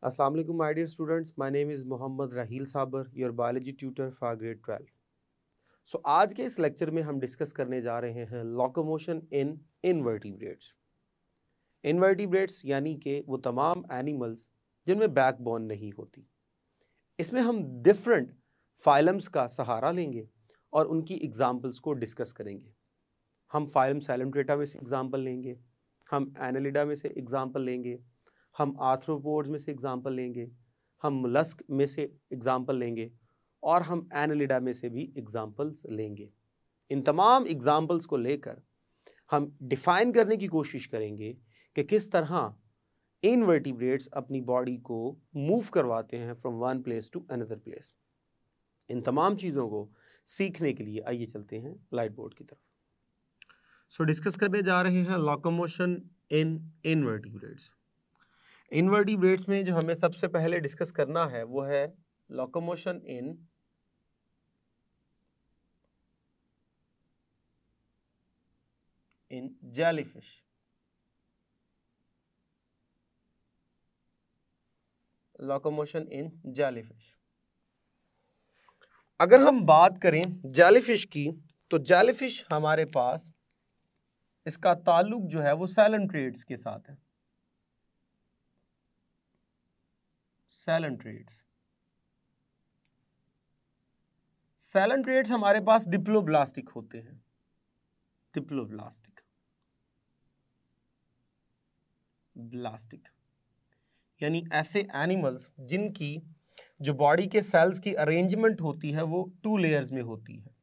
Assalamu alaikum, my dear students. My name is Mohammad Raheel Sabar, your biology tutor for grade 12. So आज के इस lecture में हम discuss करने जा रहे हैं लोकोमोशन इन इनवर्टिब्रेट्स। इनवर्टिब्रेट्स यानी कि वो तमाम एनिमल्स जिनमें बैकबोन नहीं होती। इसमें हम डिफरेंट फाइलम्स का सहारा लेंगे और उनकी एग्जाम्पल्स को डिस्कस करेंगे। हम फाइलम सैलमट्रेटा में से एग्जाम्पल लेंगे, हम एनालिडा में से एग्जाम्पल लेंगे, हम आर्थ्रोपोड्स में से एग्जाम्पल लेंगे, हम मोलस्क में से एग्जाम्पल लेंगे और हम एनालिडा में से भी एग्जाम्पल्स लेंगे। इन तमाम एग्जाम्पल्स को लेकर हम डिफाइन करने की कोशिश करेंगे कि किस तरह इनवर्टिब्रेट्स अपनी बॉडी को मूव करवाते हैं from one place to another place. इन तमाम चीज़ों को सीखने के लिए आइए चलते हैं ब्लैक बोर्ड की तरफ। डिस्कस करने जा रहे हैं लोकोमोशन इन इनवर्टिब्रेट्स। इनवर्टिब्रेट्स में जो हमें सबसे पहले डिस्कस करना है वो है लोकोमोशन इन जेलीफिश। लोकोमोशन इन जेलीफिश। अगर हम बात करें जेलीफिश की तो जेलीफिश हमारे पास इसका ताल्लुक जो है वो सैलमट्रेट्स के साथ है। सैलमट्रेट्स हमारे पास डिप्लोब्लास्टिक होते हैं। ब्लास्टिक यानी ऐसे एनिमल्स जिनकी जो बॉडी के सेल्स की अरेंजमेंट होती है वो 2 लेयर्स में होती है।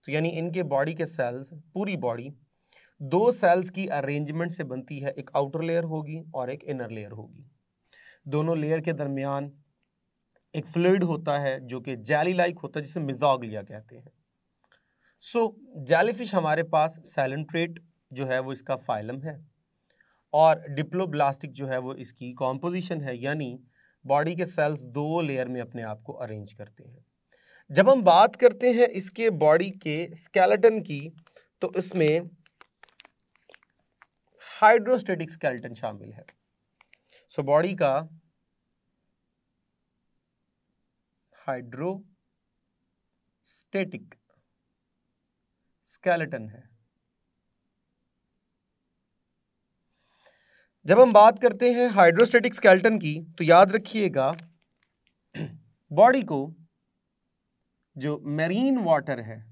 तो यानी इनके बॉडी के सेल्स, पूरी बॉडी 2 सेल्स की अरेंजमेंट से बनती है। एक आउटर लेयर होगी और एक इनर लेयर होगी। दोनों लेयर के दरमियान एक फ्लूइड होता है जो कि जेली लाइक होता है, जिसे मिज़ोग्लिया कहते हैं। जेलीफिश हमारे पास सैलमट्रेट जो है वो इसका फाइलम है और डिप्लोब्लास्टिक जो है वो इसकी कॉम्पोजिशन है, यानी बॉडी के सेल्स 2 लेयर में अपने आप को अरेंज करते हैं। जब हम बात करते हैं इसके बॉडी के स्केलेटन की तो इसमें हाइड्रोस्टेटिक स्केलेटन शामिल है। बॉडी का हाइड्रोस्टेटिक स्केलेटन है। जब हम बात करते हैं हाइड्रोस्टेटिक स्केलेटन की तो याद रखिएगा बॉडी को जो मैरीन वाटर है,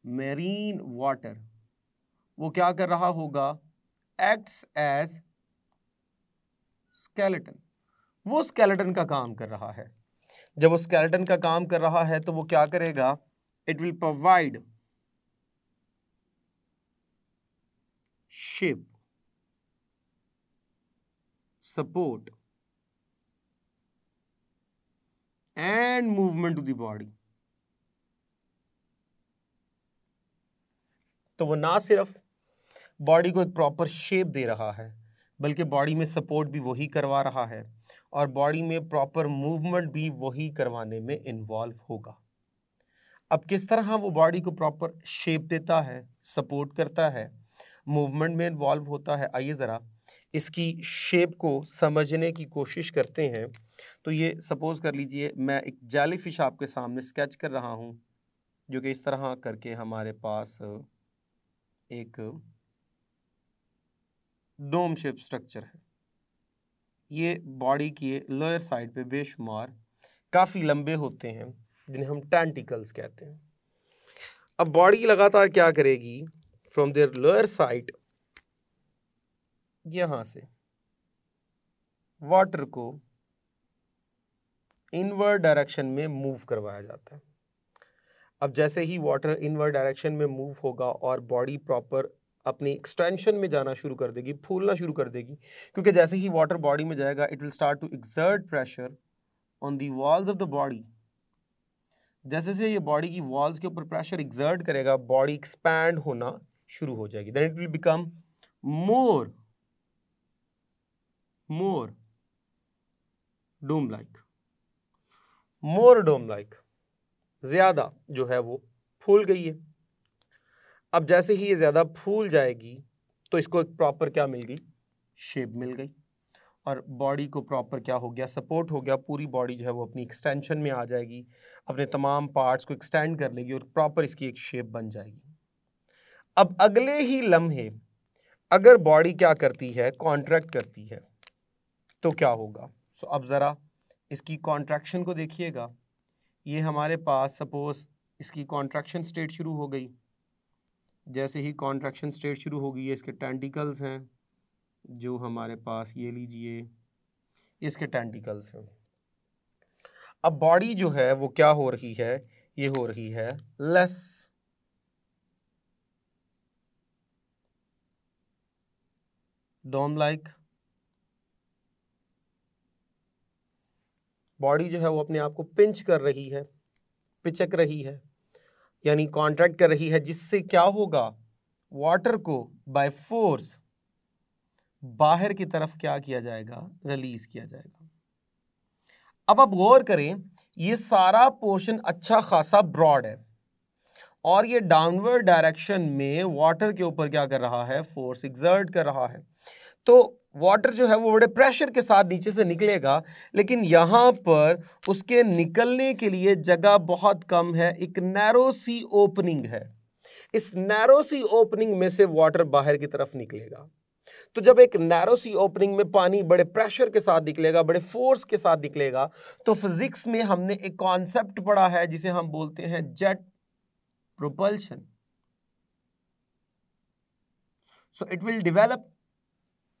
मैरीन वाटर वो क्या कर रहा होगा, एक्ट्स एज स्केलेटन। वो स्केलेटन का काम कर रहा है। जब वो स्केलेटन का काम कर रहा है तो वो क्या करेगा, it will provide shape, support and movement to the body. तो वो ना सिर्फ बॉडी को एक प्रॉपर शेप दे रहा है बल्कि बॉडी में सपोर्ट भी वही करवा रहा है और बॉडी में प्रॉपर मूवमेंट भी वही करवाने में इन्वॉल्व होगा। अब किस तरह वो बॉडी को प्रॉपर शेप देता है, सपोर्ट करता है, मूवमेंट में इन्वॉल्व होता है, आइए ज़रा इसकी शेप को समझने की कोशिश करते हैं। तो ये सपोज कर लीजिए मैं एक जेलीफिश आपके सामने स्केच कर रहा हूँ जो कि इस तरह करके हमारे पास एक डोम शेप स्ट्रक्चर है। ये बॉडी की लोअर साइड पे बेशुमार काफ़ी लंबे होते हैं जिन्हें हम टेंटिकल्स कहते हैं। अब बॉडी लगातार क्या करेगी, फ्रॉम देयर लोअर साइड यहां से वाटर को इनवर्ड डायरेक्शन में मूव करवाया जाता है। अब जैसे ही वाटर इनवर्ड डायरेक्शन में मूव होगा और बॉडी प्रॉपर अपनी एक्सटेंशन में जाना शुरू कर देगी, फूलना शुरू कर देगी, क्योंकि जैसे ही वाटर बॉडी में जाएगा it will start to exert pressure on the walls of the body. जैसे से ये बॉडी की वॉल्स के ऊपर प्रेशर एक्सर्ट करेगा, बॉडी एक्सपैंड होना शुरू हो जाएगी। Then it will become more dome like, ज्यादा जो है वो फूल गई है। अब जैसे ही ये ज्यादा फूल जाएगी तो इसको एक प्रॉपर क्या मिल गई, शेप मिल गई। और बॉडी को प्रॉपर क्या हो गया, सपोर्ट हो गया, पूरी बॉडी जो है वो अपनी एक्सटेंशन में आ जाएगी, अपने तमाम पार्ट्स को एक्सटेंड कर लेगी और प्रॉपर इसकी एक शेप बन जाएगी। अब अगले ही लम्हे अगर बॉडी क्या करती है, कॉन्ट्रैक्ट करती है, तो क्या होगा? सो अब ज़रा इसकी कॉन्ट्रैक्शन को देखिएगा। ये हमारे पास सपोज इसकी कॉन्ट्रैक्शन स्टेट शुरू हो गई। जैसे ही कॉन्ट्रैक्शन स्टेट शुरू होगी, ये इसके टेंटिकल्स हैं, जो हमारे पास ये लीजिए इसके टेंटिकल्स हैं। अब बॉडी जो है वो क्या हो रही है, ये हो रही है लेस। डोम लाइक बॉडी जो है वो अपने आप को पिंच कर रही है, पिचक रही है, यानी कॉन्ट्रैक्ट कर रही है, जिससे क्या होगा, वाटर को बाय फोर्स बाहर की तरफ क्या किया जाएगा, रिलीज किया जाएगा। अब आप गौर करें, ये सारा पोर्शन अच्छा खासा ब्रॉड है और ये डाउनवर्ड डायरेक्शन में वाटर के ऊपर क्या कर रहा है, फोर्स एक्सर्ट कर रहा है। तो वाटर जो है वो बड़े प्रेशर के साथ नीचे से निकलेगा, लेकिन यहां पर उसके निकलने के लिए जगह बहुत कम है, एक नैरो सी ओपनिंग है। इस नैरो सी ओपनिंग में से वाटर बाहर की तरफ निकलेगा। तो जब एक नैरो सी ओपनिंग में पानी बड़े प्रेशर के साथ निकलेगा, बड़े फोर्स के साथ निकलेगा, तो फिजिक्स में हमने एक कॉन्सेप्ट पढ़ा है जिसे हम बोलते हैं jet propulsion. So it will develop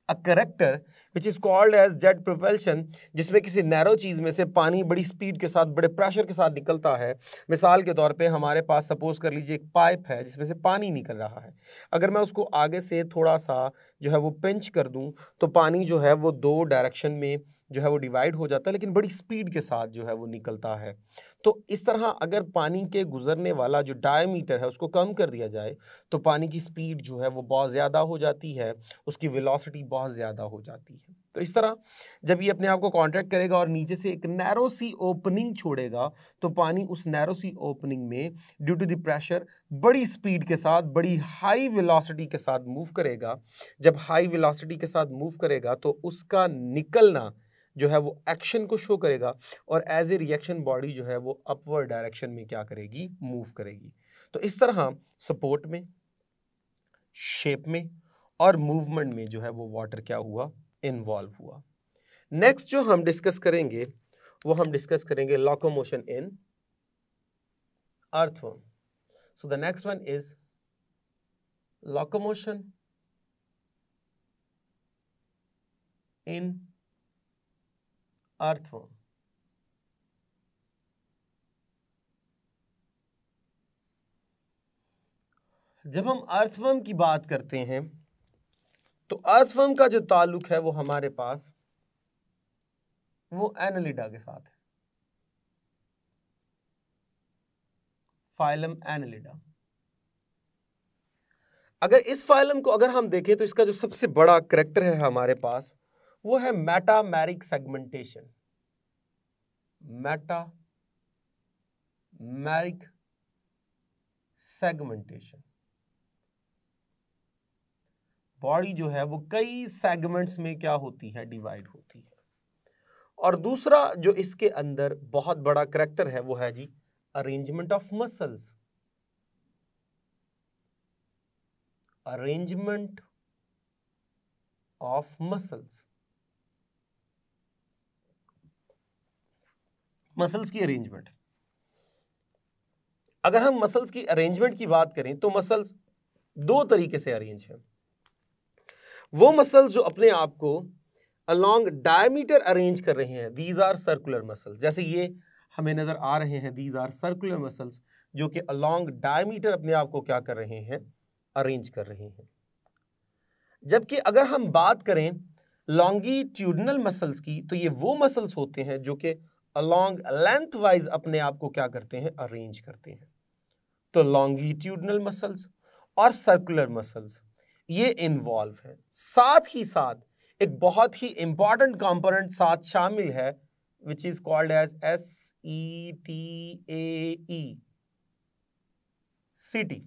a character which is called as jet propulsion, जिसमें किसी नैरो चीज में से पानी बड़ी स्पीड के साथ, बड़े प्रेशर के साथ निकलता है। मिसाल के तौर पे हमारे पास सपोज कर लीजिए एक पाइप है जिसमें से पानी निकल रहा है। अगर मैं उसको आगे से थोड़ा सा जो है वो पिंच कर दूं, तो पानी जो है वो दो डायरेक्शन में जो है वो डिवाइड हो जाता है, लेकिन बड़ी स्पीड के साथ जो है वो निकलता है। तो इस तरह अगर पानी के गुजरने वाला जो डायमीटर है उसको कम कर दिया जाए, तो पानी की स्पीड जो है वो बहुत ज़्यादा हो जाती है, उसकी वेलोसिटी बहुत ज़्यादा हो जाती है। तो इस तरह जब ये अपने आप को कॉन्ट्रैक्ट करेगा और नीचे से एक नैरो सी ओपनिंग छोड़ेगा, तो पानी उस नैरो सी ओपनिंग में ड्यू टू द प्रेशर बड़ी स्पीड के साथ, बड़ी हाई वेलोसिटी के साथ मूव करेगा। जब हाई वेलोसिटी के साथ मूव करेगा तो उसका निकलना जो है वो एक्शन को शो करेगा और एज ए रिएक्शन बॉडी जो है वो अपवर्ड डायरेक्शन में क्या करेगी, मूव करेगी। तो इस तरह सपोर्ट में, शेप में और मूवमेंट में जो है वो वाटर क्या हुआ, इन्वॉल्व हुआ। नेक्स्ट जो हम डिस्कस करेंगे वो हम डिस्कस करेंगे locomotion in earthworm. So the next one is locomotion in earthworm. जब हम अर्थवर्म की बात करते हैं तो अर्थवर्म का जो ताल्लुक है वो हमारे पास वो एनालिडा के साथ है, फाइलम एनालिडा। अगर इस फाइलम को अगर हम देखें तो इसका जो सबसे बड़ा करैक्टर है हमारे पास वो है metameric segmentation. Metameric segmentation, body जो है वो कई सेगमेंट्स में क्या होती है, डिवाइड होती है। और दूसरा जो इसके अंदर बहुत बड़ा करैक्टर है वो है जी arrangement of muscles. Arrangement of muscles, muscles की अरेंजमेंट। अगर हम मसल्स की अरेंजमेंट की बात करें तो मसल्स दो तरीके से अरेंज है। वो मसल्स जो अपने आप को अलोंग डायमीटर अरेंज कर रहे हैं, दीज आर सर्कुलर मसल्स। जैसे ये हमें नजर आ रहे हैं, दीज आर सर्कुलर मसल्स, जो कि अलोंग डायमीटर अपने आप को क्या कर रहे हैं, अरेंज कर रहे हैं। जबकि अगर हम बात करें लॉन्गिट्यूडनल मसल्स की, तो ये वो मसल्स होते हैं जो कि अलोंग लेंथ वाइज अपने आप को क्या करते हैं, अरेंज करते हैं। तो लॉन्गिट्यूडनल मसल्स और सर्कुलर मसल्स ये इन्वॉल्व है। साथ ही साथ एक बहुत ही इंपॉर्टेंट कंपोनेंट साथ शामिल है which is called as SETAE, setae.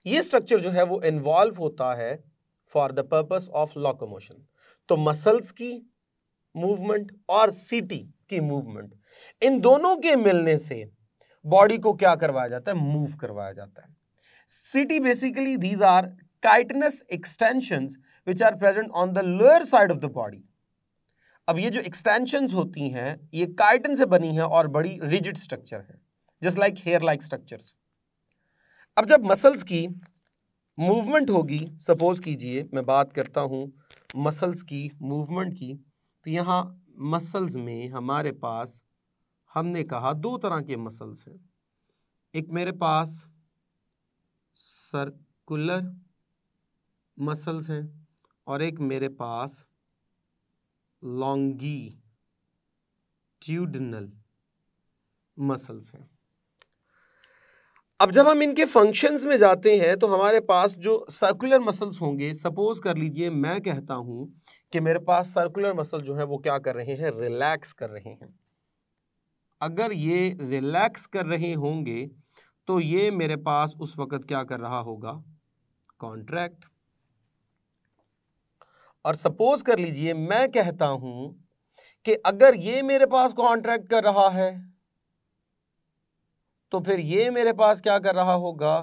ये स्ट्रक्चर जो है वो इन्वॉल्व होता है for the purpose of locomotion. तो मसल्स की मूवमेंट और सीटी की मूवमेंट, इन दोनों के मिलने से बॉडी को क्या करवाया जाता है, मूव करवाया जाता है। Setae basically these are chitinous extensions which are present on the lower side of the body. अब ये जो एक्सटेंशंस होती हैं ये काइटन से बनी है और बड़ी रिजिड स्ट्रक्चर है, just like hair like structures. अब जब मसल्स की मूवमेंट होगी, सपोज कीजिए मैं बात करता हूं मसल्स की मूवमेंट की, तो यहां मसल्स में हमारे पास, हमने कहा दो तरह के मसल्स हैं। एक मेरे पास सर्कुलर मसल्स हैं और एक मेरे पास लॉन्गिट्यूडिनल मसल्स हैं। अब जब हम इनके फंक्शंस में जाते हैं तो हमारे पास जो सर्कुलर मसल्स होंगे, सपोज कर लीजिए मैं कहता हूं कि मेरे पास सर्कुलर मसल जो है वो क्या कर रहे हैं, रिलैक्स कर रहे हैं। अगर ये रिलैक्स कर रहे होंगे तो ये मेरे पास उस वक्त क्या कर रहा होगा, कॉन्ट्रैक्ट। और सपोज कर लीजिए मैं कहता हूं कि अगर ये मेरे पास कॉन्ट्रैक्ट कर रहा है तो फिर ये मेरे पास क्या कर रहा होगा,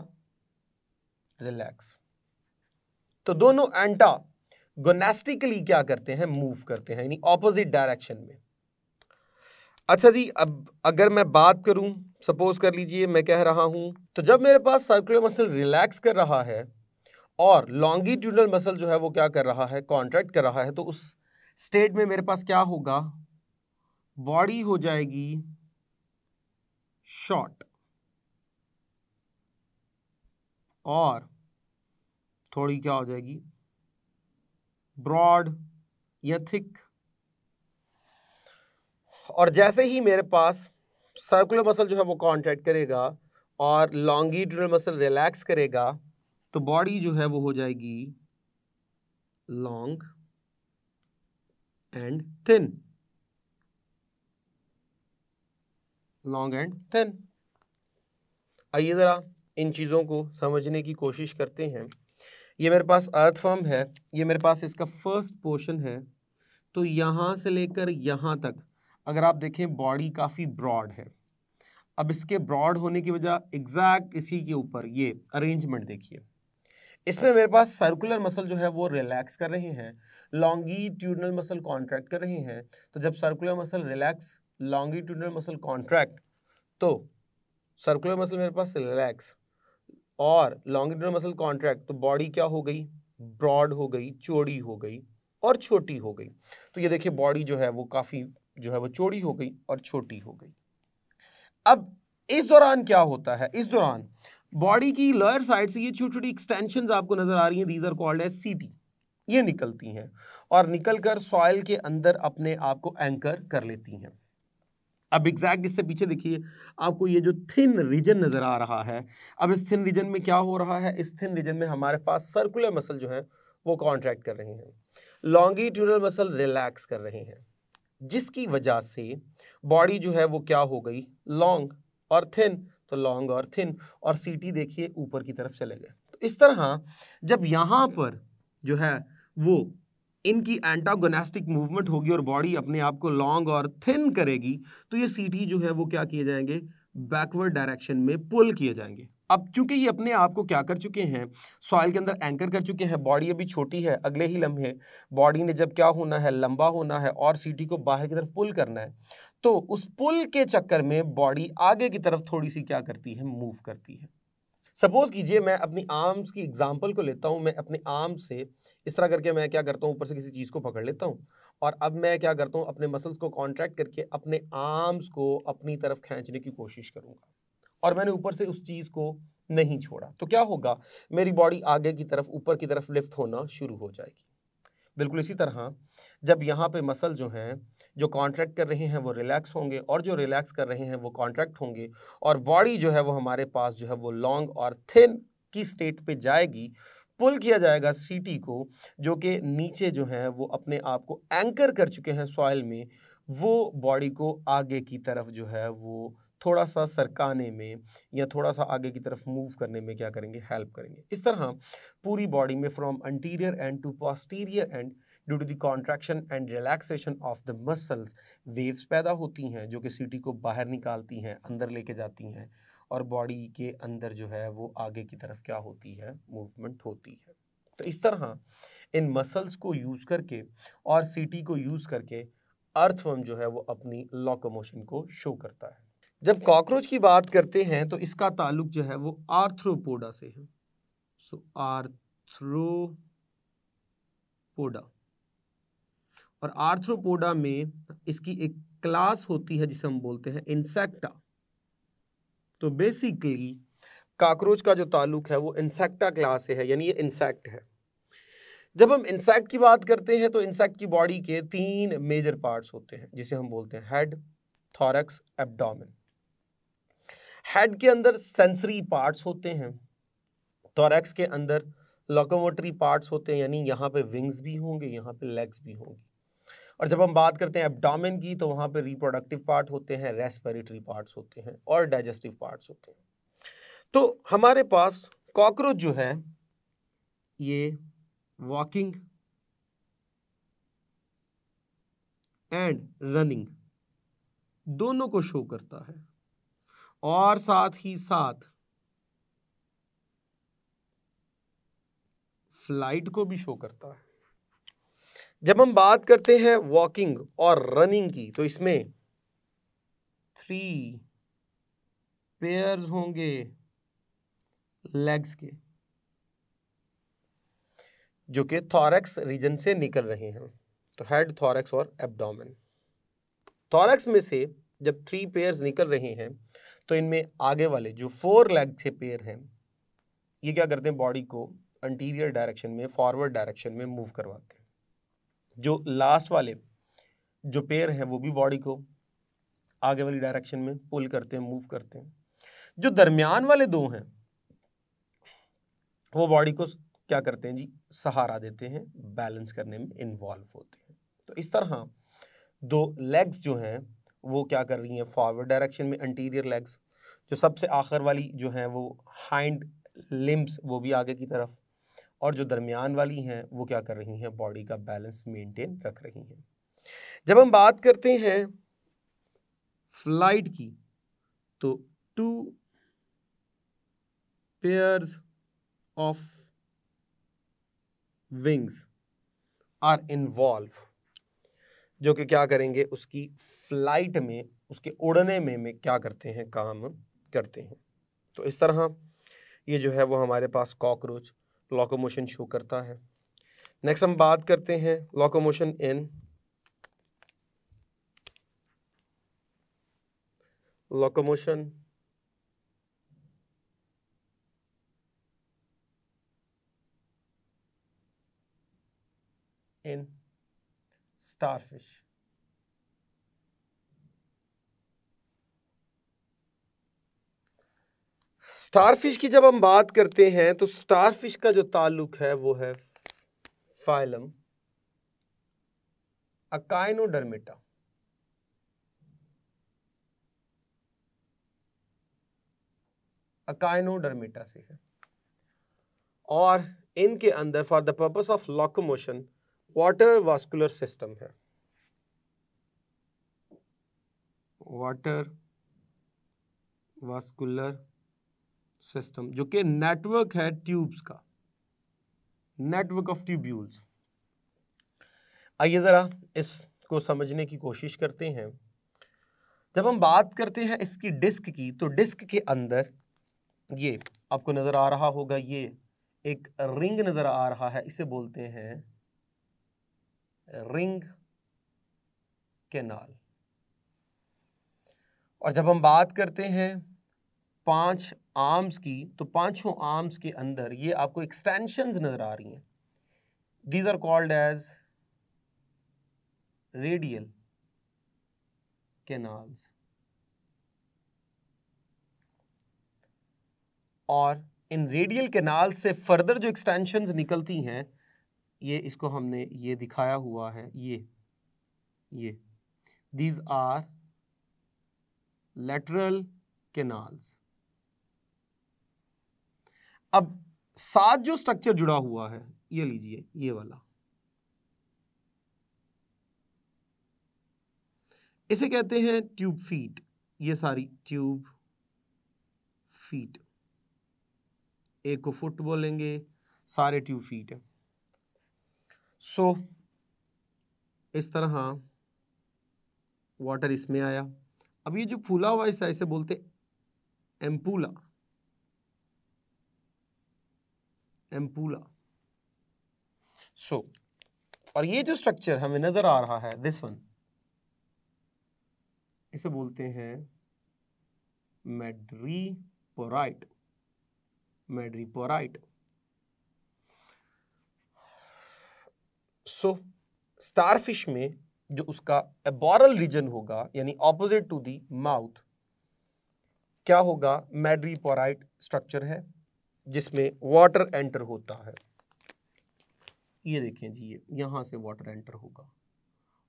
रिलैक्स। तो दोनों एंटागोनिस्टिकली क्या करते हैं, मूव करते हैं, यानी ऑपोजिट डायरेक्शन में। अच्छा जी, अब अगर मैं बात करूं, सपोज कर लीजिए मैं कह रहा हूं, तो जब मेरे पास सर्कुलर मसल रिलैक्स कर रहा है और लॉन्गिट्यूडनल मसल जो है वो क्या कर रहा है, कॉन्ट्रैक्ट कर रहा है, तो उस स्टेट में मेरे पास क्या होगा, बॉडी हो जाएगी शॉर्ट और थोड़ी क्या हो जाएगी, ब्रॉड या थिक। और जैसे ही मेरे पास सर्कुलर मसल जो है वो कॉन्ट्रैक्ट करेगा और लॉन्गिट्यूडनल मसल रिलैक्स करेगा तो बॉडी जो है वो हो जाएगी long and thin, long and thin. आइए जरा इन चीज़ों को समझने की कोशिश करते हैं। ये मेरे पास अर्थवर्म है, ये मेरे पास इसका फर्स्ट पोर्शन है, तो यहाँ से लेकर यहाँ तक अगर आप देखें बॉडी काफ़ी ब्रॉड है। अब इसके ब्रॉड होने की वजह एग्जैक्ट इसी के ऊपर ये अरेंजमेंट देखिए, इसमें मेरे पास सर्कुलर मसल जो है वो रिलैक्स कर रहे हैं, लॉन्गिट्यूडनल मसल कॉन्ट्रैक्ट कर रहे हैं। तो जब circular muscle relax, longitudinal muscle contract, तो सर्कुलर मसल मेरे पास रिलैक्स और लॉन्गिट्यूडनल मसल कॉन्ट्रैक्ट, तो बॉडी क्या हो गई, ब्रॉड हो गई, चौड़ी हो गई और छोटी हो गई। तो ये देखिए बॉडी जो है वो काफ़ी जो है वो चौड़ी हो गई और छोटी हो गई। अब इस दौरान क्या होता है, इस दौरान बॉडी की लोअर साइड से ये छोटी छोटी एक्सटेंशंस आपको नजर आ रही हैं, दीज आर कॉल्ड एज सीटी। ये निकलती हैं और निकलकर सॉइल के अंदर अपने आप को एंकर कर लेती हैं। अब एग्जैक्ट इससे पीछे देखिए आपको ये जो थिन रीजन नजर आ रहा है। अब इस थिन रीजन में क्या हो रहा है, इस थिन रीजन में हमारे पास सर्कुलर मसल जो है वो कॉन्ट्रैक्ट कर रहे हैं, लॉन्गिट्यूडनल मसल रिलैक्स कर रहे हैं, जिसकी वजह से बॉडी जो है वो क्या हो गई, लॉन्ग और थिन। तो लॉन्ग और थिन और सीटी देखिए ऊपर की तरफ चले गए। तो इस तरह जब यहाँ पर जो है वो इनकी एंटागोनिस्टिक मूवमेंट होगी और बॉडी अपने आप को लॉन्ग और थिन करेगी, तो ये सीटी जो है वो क्या किए जाएंगे, बैकवर्ड डायरेक्शन में पुल किए जाएंगे। अब चूंकि ये अपने आप को क्या कर चुके हैं, सॉइल के अंदर एंकर कर चुके हैं, बॉडी अभी छोटी है, अगले ही लम्हे बॉडी ने जब क्या होना है, लंबा होना है और सीटी को बाहर की तरफ पुल करना है, तो उस पुल के चक्कर में बॉडी आगे की तरफ थोड़ी सी क्या करती है, मूव करती है। सपोज कीजिए मैं अपनी आर्म्स की एग्जांपल को लेता हूं, मैं अपने आर्म से इस तरह करके मैं क्या करता हूं, ऊपर से किसी चीज को पकड़ लेता हूं और अब मैं क्या करता हूं, अपने मसल्स को कॉन्ट्रैक्ट करके अपने आर्म्स को अपनी तरफ खींचने की कोशिश करूंगा और मैंने ऊपर से उस चीज को नहीं छोड़ा, तो क्या होगा, मेरी बॉडी आगे की तरफ, ऊपर की तरफ लिफ्ट होना शुरू हो जाएगी। बिल्कुल इसी तरह जब यहाँ पे मसल जो हैं जो कॉन्ट्रैक्ट कर रहे हैं वो रिलैक्स होंगे और जो रिलैक्स कर रहे हैं वो कॉन्ट्रैक्ट होंगे और बॉडी जो है वो हमारे पास जो है वो लॉन्ग और थिन की स्टेट पे जाएगी, पुल किया जाएगा सीटी को, जो कि नीचे जो है वो अपने आप को एंकर कर चुके हैं सॉइल में, वो बॉडी को आगे की तरफ जो है वो थोड़ा सा सरकाने में या थोड़ा सा आगे की तरफ मूव करने में क्या करेंगे, हेल्प करेंगे। इस तरह पूरी बॉडी में from anterior end to posterior end due to the contraction and relaxation of the muscles waves पैदा होती हैं जो कि सीटी को बाहर निकालती हैं, अंदर लेके जाती हैं और बॉडी के अंदर जो है वो आगे की तरफ क्या होती है, मूवमेंट होती है। तो इस तरह इन मसल्स को यूज़ करके और सीटी को यूज़ करके अर्थवर्म जो है वो अपनी लोकोमोशन को शो करता है। जब कॉकरोच की बात करते हैं तो इसका ताल्लुक जो है वो आर्थ्रोपोडा से है। सो आर्थ्रोपोडा, और आर्थ्रोपोडा में इसकी एक क्लास होती है जिसे हम बोलते हैं इंसेक्टा। तो बेसिकली कॉकरोच का जो ताल्लुक है वो इंसेक्टा क्लास से है, यानी ये इंसेक्ट है। जब हम इंसेक्ट की बात करते हैं तो इंसेक्ट की बॉडी के 3 मेजर पार्ट्स होते हैं जिसे हम बोलते हैं हेड, थॉरैक्स, एब्डोमेन। हेड के अंदर सेंसरी पार्ट्स होते हैं, थॉरैक्स के अंदर लोकोमोटरी पार्ट्स होते हैं, यानी यहाँ पे विंग्स भी होंगे, यहाँ पे लेग्स भी होंगे। और जब हम बात करते हैं एब्डोमेन की तो वहाँ पे रिप्रोडक्टिव पार्ट होते हैं, रेस्पिरेटरी पार्ट्स होते हैं और डाइजेस्टिव पार्ट्स होते हैं। तो हमारे पास कॉकरोच जो है ये वॉकिंग एंड रनिंग दोनों को शो करता है और साथ ही साथ फ्लाइट को भी शो करता है। जब हम बात करते हैं वॉकिंग और रनिंग की तो इसमें 3 पेयर्स होंगे लेग्स के जो कि थॉरैक्स रीजन से निकल रहे हैं। तो हेड, थॉरैक्स और एब्डोमेन। थॉरैक्स में से जब 3 पेयर्स निकल रहे हैं तो इनमें आगे वाले जो 4 लेग के पेयर हैं ये क्या करते हैं, बॉडी को अंटीरियर डायरेक्शन में, फॉरवर्ड डायरेक्शन में मूव करवाते हैं। जो लास्ट वाले जो पेयर हैं वो भी बॉडी को आगे वाली डायरेक्शन में पुल करते हैं, मूव करते हैं। जो दरमियान वाले 2 हैं वो बॉडी को क्या करते हैं जी, सहारा देते हैं, बैलेंस करने में इन्वॉल्व होते हैं। तो इस तरह 2 लेग्स जो हैं वो क्या कर रही हैं, फॉरवर्ड डायरेक्शन में अंटीरियर लेग्स। जो सबसे आखिर वाली जो हैं वो हाइंड लिम्स, वो भी आगे की तरफ, और जो दरमियान वाली हैं वो क्या कर रही हैं, बॉडी का बैलेंस मेंटेन रख रही हैं। जब हम बात करते हैं फ्लाइट की तो 2 pairs of wings are involve, जो कि क्या करेंगे, उसकी फ्लाइट में, उसके उड़ने में क्या करते हैं, काम करते हैं। तो इस तरह ये जो है वो हमारे पास कॉकरोच लोकोमोशन शो करता है। नेक्स्ट हम बात करते हैं लोकोमोशन इन स्टारफिश। स्टारफिश की जब हम बात करते हैं तो स्टारफिश का जो ताल्लुक है वो है फाइलम अकाइनोडर्मेटा। अकाइनोडर्मेटा से है और इनके अंदर for the purpose of locomotion water vascular system है। वाटर वास्कुलर सिस्टम जो कि नेटवर्क है ट्यूब्स का, नेटवर्क ऑफ ट्यूब्यूल्स। आइए जरा इसको समझने की कोशिश करते हैं। जब हम बात करते हैं इसकी डिस्क की तो डिस्क के अंदर ये आपको नजर आ रहा होगा, ये एक रिंग नजर आ रहा है, इसे बोलते हैं रिंग कैनाल। और जब हम बात करते हैं 5 आर्म्स की तो 5 आर्म्स के अंदर ये आपको एक्सटेंशंस नजर आ रही हैं। These are called as radial canals. और इन रेडियल कैनाल से फर्दर जो एक्सटेंशंस निकलती हैं, ये इसको हमने ये दिखाया हुआ है, ये दीज आर लेटरल कैनाल्स। अब साथ जो स्ट्रक्चर जुड़ा हुआ है ये लीजिए, ये वाला, इसे कहते हैं ट्यूब फीट। ये सारी ट्यूब फीट, एक को फुट बोलेंगे, सारे ट्यूब फीट है। सो इस तरह वाटर इसमें आया। अब ये जो फूला हुआ हिस्सा इसे बोलते एम्पूला, एम्पूला। सो और ये जो स्ट्रक्चर हमें नजर आ रहा है, दिस वन, इसे बोलते हैं मैड्रीपोराइट, मैड्रीपोराइट। सो स्टारफिश में जो उसका एबोरल रीजन होगा, यानी ऑपोजिट टू दी माउथ, क्या होगा? मैड्रीपोराइट स्ट्रक्चर है जिसमें वाटर एंटर होता है। ये देखें जी, ये यहां से वाटर एंटर होगा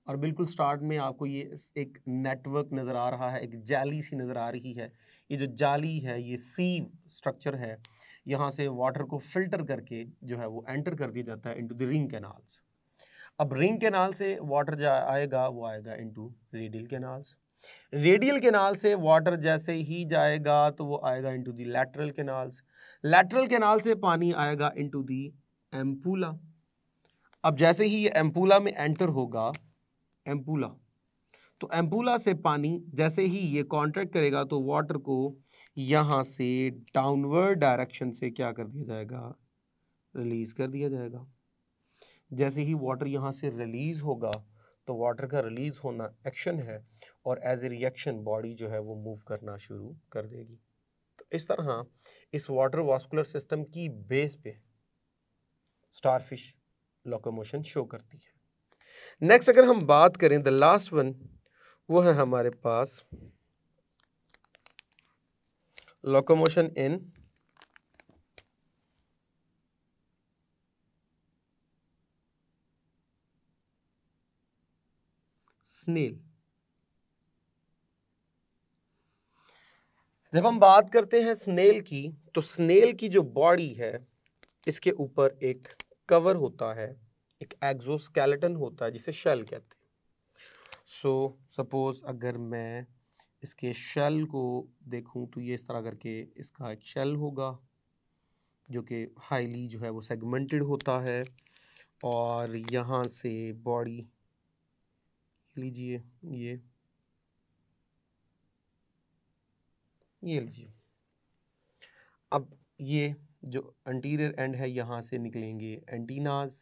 और बिल्कुल स्टार्ट में आपको ये एक नेटवर्क नज़र आ रहा है, एक जाली सी नज़र आ रही है। ये जो जाली है ये सीव स्ट्रक्चर है, यहाँ से वाटर को फिल्टर करके जो है वो एंटर कर दिया जाता है इनटू द रिंग कैनाल्स। अब रिंग कैनाल से वाटर आएगा, वो आएगा into radial canals. Radial canal से वाटर जैसे ही जाएगा तो वो आएगा into the lateral canals. Lateral canal से पानी आएगा इनटू द एम्पूला। अब जैसे ही ये एम्पूला में एंटर होगा, एम्पूला, तो एम्पूला से पानी जैसे ही ये कॉन्ट्रैक्ट करेगा तो वाटर को यहाँ से डाउनवर्ड डायरेक्शन से क्या कर दिया जाएगा? रिलीज कर दिया जाएगा। जैसे ही वाटर यहाँ से रिलीज होगा तो वाटर का रिलीज होना एक्शन है और एज ए रिएक्शन बॉडी जो है वो मूव करना शुरू कर देगी। तो इस तरह इस वाटर वास्कुलर सिस्टम की बेस पे स्टारफिश लोकोमोशन शो करती है। नेक्स्ट अगर हम बात करें द लास्ट वन, वो है हमारे पास लोकोमोशन इन स्नेल। जब हम बात करते हैं स्नेल की, तो स्नेल की जो बॉडी है इसके ऊपर एक कवर होता है, एक एक्सोस्केलेटन होता है जिसे शेल कहते हैं। सो सपोज अगर मैं इसके शेल को देखूं तो ये इस तरह करके इसका एक शेल होगा जो कि हाईली जो है वो सेगमेंटेड होता है और यहाँ से बॉडी लीजिए, ये लीजिए। अब ये जो अंटीरियर एंड है यहाँ से निकलेंगे एंटीनाज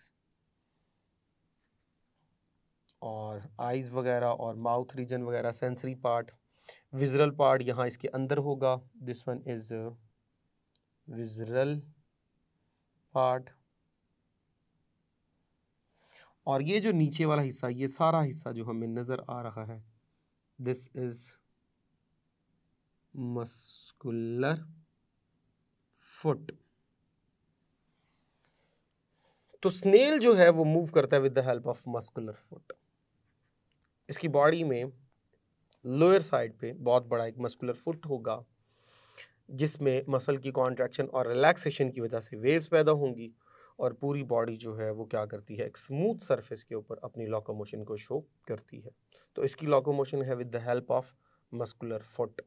और आइज़ वगैरह और माउथ रीजन वगैरह, सेंसरी पार्ट। विजरल पार्ट यहाँ इसके अंदर होगा, this one is visceral part. और ये जो नीचे वाला हिस्सा, ये सारा हिस्सा जो हमें नज़र आ रहा है, दिस इज मस्कुलर फुट। तो स्नेल जो है वो मूव करता है with the help of muscular foot. इसकी बॉडी में लोअर साइड पे बहुत बड़ा एक मस्कुलर फुट होगा जिसमें मसल की कॉन्ट्रैक्शन और रिलैक्सेशन की वजह से वेव्स पैदा होंगी और पूरी बॉडी जो है वो क्या करती है? एक स्मूथ सरफेस के ऊपर अपनी लोकोमोशन को शो करती है। तो इसकी लोकोमोशन है with the help of muscular foot,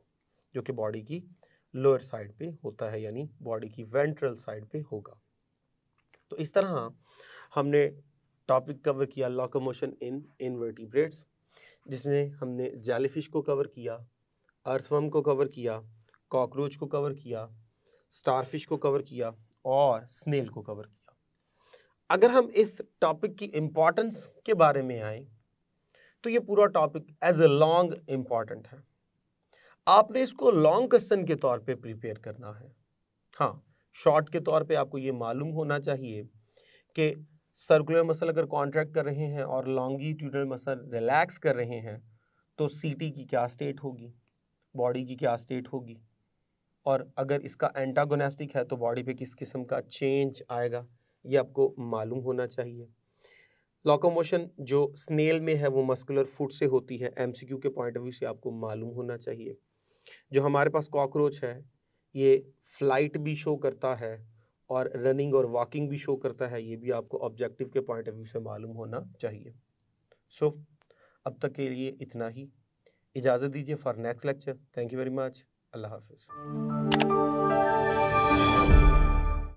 जो कि बॉडी की लोअर साइड पे होता है, यानी बॉडी की वेंट्रल साइड पे होगा। तो इस तरह हमने टॉपिक कवर किया लोकोमोशन इन इनवर्टिब्रेट्स, जिसमें हमने जेलीफिश को कवर किया, अर्थवर्म को कवर किया, कॉकरोच को कवर किया, स्टारफिश को कवर किया और स्नेल को कवर किया। अगर हम इस टॉपिक की इम्पोर्टेंस के बारे में आए तो ये पूरा topic as a long important है। आपने इसको लॉन्ग क्वेश्चन के तौर पे प्रिपेयर करना है। हाँ, शॉर्ट के तौर पे आपको ये मालूम होना चाहिए कि सर्कुलर मसल अगर कॉन्ट्रैक्ट कर रहे हैं और लॉन्गिट्यूडनल मसल रिलैक्स कर रहे हैं तो सीटी की क्या स्टेट होगी, बॉडी की क्या स्टेट होगी, और अगर इसका एंटागोनेस्टिक है तो बॉडी पे किस किस्म का चेंज आएगा, ये आपको मालूम होना चाहिए। लोकोमोशन जो स्नेल में है वो मस्कुलर फुट से होती है, एमसीक्यू के पॉइंट ऑफ व्यू से आपको मालूम होना चाहिए। जो हमारे पास कॉकरोच है ये फ्लाइट भी शो करता है और रनिंग और वॉकिंग भी शो करता है, ये भी आपको ऑब्जेक्टिव के पॉइंट ऑफ व्यू से मालूम होना चाहिए। सो अब तक के लिए इतना ही। इजाज़त दीजिए for next lecture. Thank you very much. अल्लाह हाफिज़।